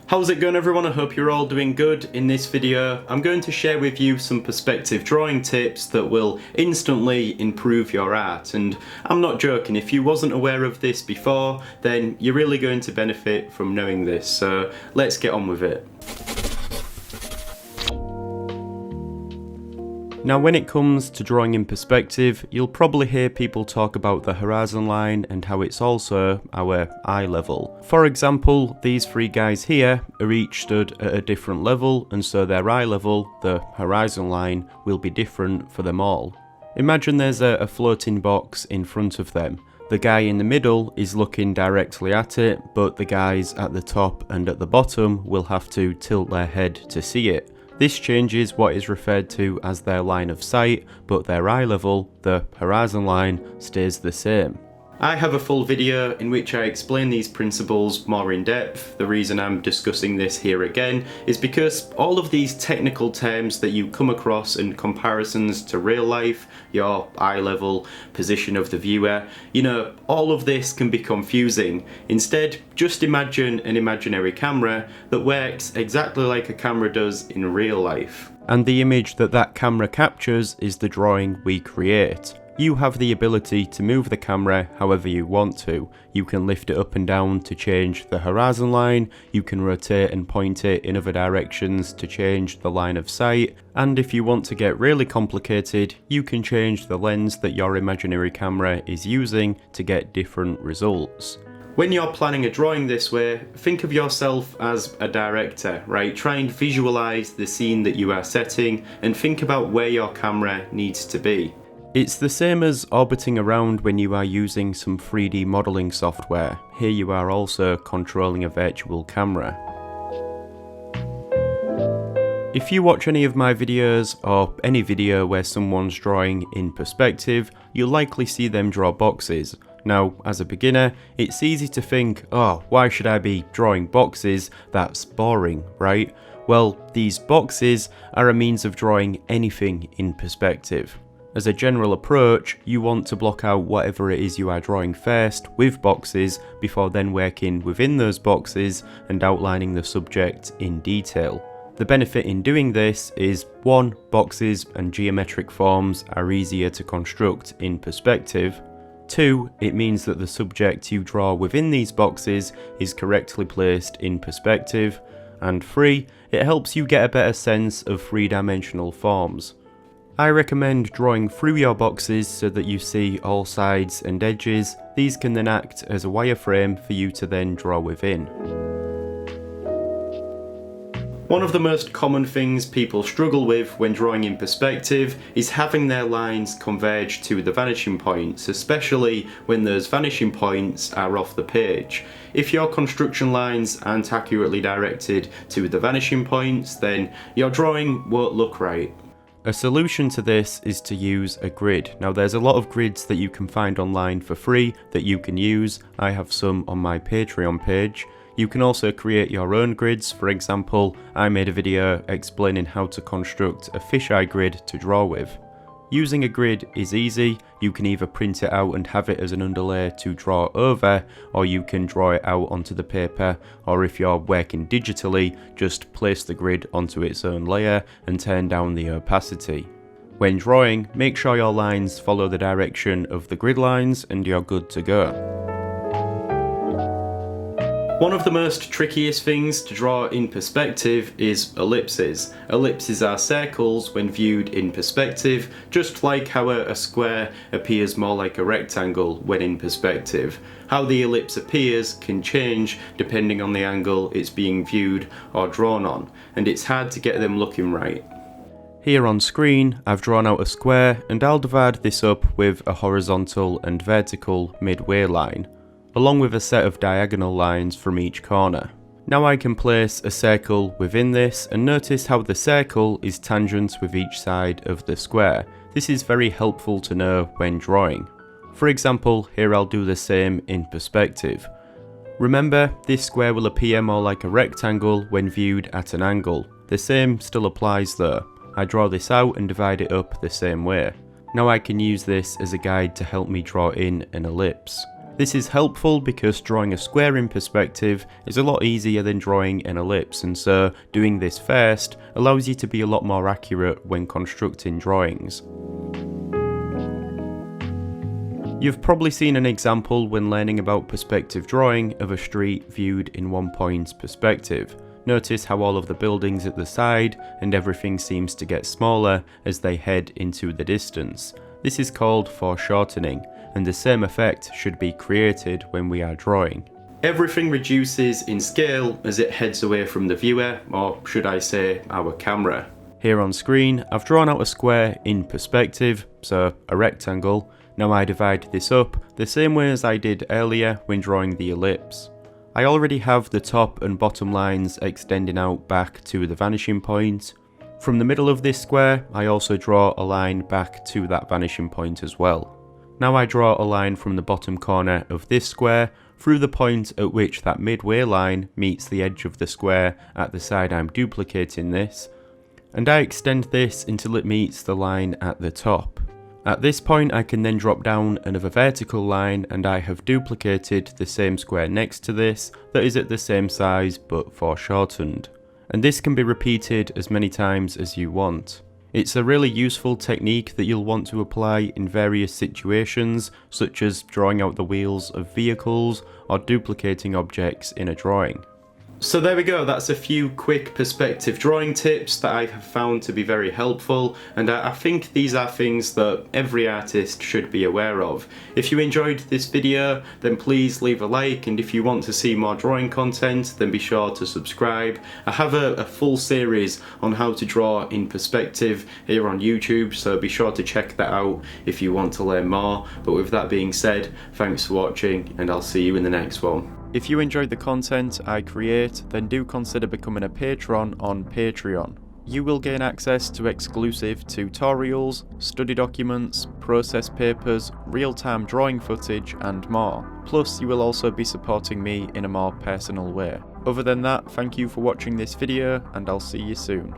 How's it going everyone? I hope you're all doing good. In this video I'm going to share with you some perspective drawing tips that will instantly improve your art, and I'm not joking. If you wasn't aware of this before, then you're really going to benefit from knowing this, so let's get on with it. Now when it comes to drawing in perspective, you'll probably hear people talk about the horizon line and how it's also our eye level. For example, these three guys here are each stood at a different level, and so their eye level, the horizon line, will be different for them all. Imagine there's a floating box in front of them. The guy in the middle is looking directly at it, but the guys at the top and at the bottom will have to tilt their head to see it. This changes what is referred to as their line of sight, but their eye level, the horizon line, stays the same. I have a full video in which I explain these principles more in depth. The reason I'm discussing this here again is because all of these technical terms that you come across in comparisons to real life, your eye level, position of the viewer, all of this can be confusing. Instead, just imagine an imaginary camera that works exactly like a camera does in real life. And the image that camera captures is the drawing we create. You have the ability to move the camera however you want to. You can lift it up and down to change the horizon line, you can rotate and point it in other directions to change the line of sight, and if you want to get really complicated, you can change the lens that your imaginary camera is using to get different results. When you're planning a drawing this way, think of yourself as a director, right? Try and visualize the scene that you are setting and think about where your camera needs to be. It's the same as orbiting around when you are using some 3D modeling software. Here you are also controlling a virtual camera. If you watch any of my videos, or any video where someone's drawing in perspective, you'll likely see them draw boxes. Now, as a beginner, it's easy to think, oh, why should I be drawing boxes? That's boring, right? Well, these boxes are a means of drawing anything in perspective. As a general approach, you want to block out whatever it is you are drawing first with boxes before then working within those boxes and outlining the subject in detail. The benefit in doing this is 1. Boxes and geometric forms are easier to construct in perspective. 2. It means that the subject you draw within these boxes is correctly placed in perspective. And 3. It helps you get a better sense of three-dimensional forms. I recommend drawing through your boxes so that you see all sides and edges. These can then act as a wireframe for you to then draw within. One of the most common things people struggle with when drawing in perspective is having their lines converge to the vanishing points, especially when those vanishing points are off the page. If your construction lines aren't accurately directed to the vanishing points, then your drawing won't look right. A solution to this is to use a grid. Now there's a lot of grids that you can find online for free that you can use. I have some on my Patreon page. You can also create your own grids. For example, I made a video explaining how to construct a fisheye grid to draw with. Using a grid is easy. You can either print it out and have it as an underlay to draw over, or you can draw it out onto the paper, or if you're working digitally, just place the grid onto its own layer and turn down the opacity. When drawing, make sure your lines follow the direction of the grid lines and you're good to go. One of the most trickiest things to draw in perspective is ellipses. Ellipses are circles when viewed in perspective, just like how a square appears more like a rectangle when in perspective. How the ellipse appears can change depending on the angle it's being viewed or drawn on, and it's hard to get them looking right. Here on screen, I've drawn out a square, and I'll divide this up with a horizontal and vertical midway line, along with a set of diagonal lines from each corner. Now I can place a circle within this, and notice how the circle is tangent with each side of the square. This is very helpful to know when drawing. For example, here I'll do the same in perspective. Remember, this square will appear more like a rectangle when viewed at an angle. The same still applies though. I draw this out and divide it up the same way. Now I can use this as a guide to help me draw in an ellipse. This is helpful because drawing a square in perspective is a lot easier than drawing an ellipse, and so doing this first allows you to be a lot more accurate when constructing drawings. You've probably seen an example when learning about perspective drawing of a street viewed in one point's perspective. Notice how all of the buildings at the side and everything seems to get smaller as they head into the distance. This is called foreshortening, and the same effect should be created when we are drawing. Everything reduces in scale as it heads away from the viewer, or should I say our camera. Here on screen I've drawn out a square in perspective, so a rectangle. Now I divide this up the same way as I did earlier when drawing the ellipse. I already have the top and bottom lines extending out back to the vanishing point. From the middle of this square I also draw a line back to that vanishing point as well. Now I draw a line from the bottom corner of this square through the point at which that midway line meets the edge of the square at the side I'm duplicating this, and I extend this until it meets the line at the top. At this point I can then drop down another vertical line, and I have duplicated the same square next to this that is at the same size but foreshortened. And this can be repeated as many times as you want. It's a really useful technique that you'll want to apply in various situations, such as drawing out the wheels of vehicles or duplicating objects in a drawing. So there we go, that's a few quick perspective drawing tips that I have found to be very helpful, and I think these are things that every artist should be aware of. If you enjoyed this video, then please leave a like, and if you want to see more drawing content, then be sure to subscribe. I have a full series on how to draw in perspective here on YouTube, so be sure to check that out if you want to learn more. But with that being said, thanks for watching, and I'll see you in the next one. If you enjoyed the content I create, then do consider becoming a patron on Patreon. You will gain access to exclusive tutorials, study documents, process papers, real-time drawing footage and more. Plus you will also be supporting me in a more personal way. Other than that, thank you for watching this video, and I'll see you soon.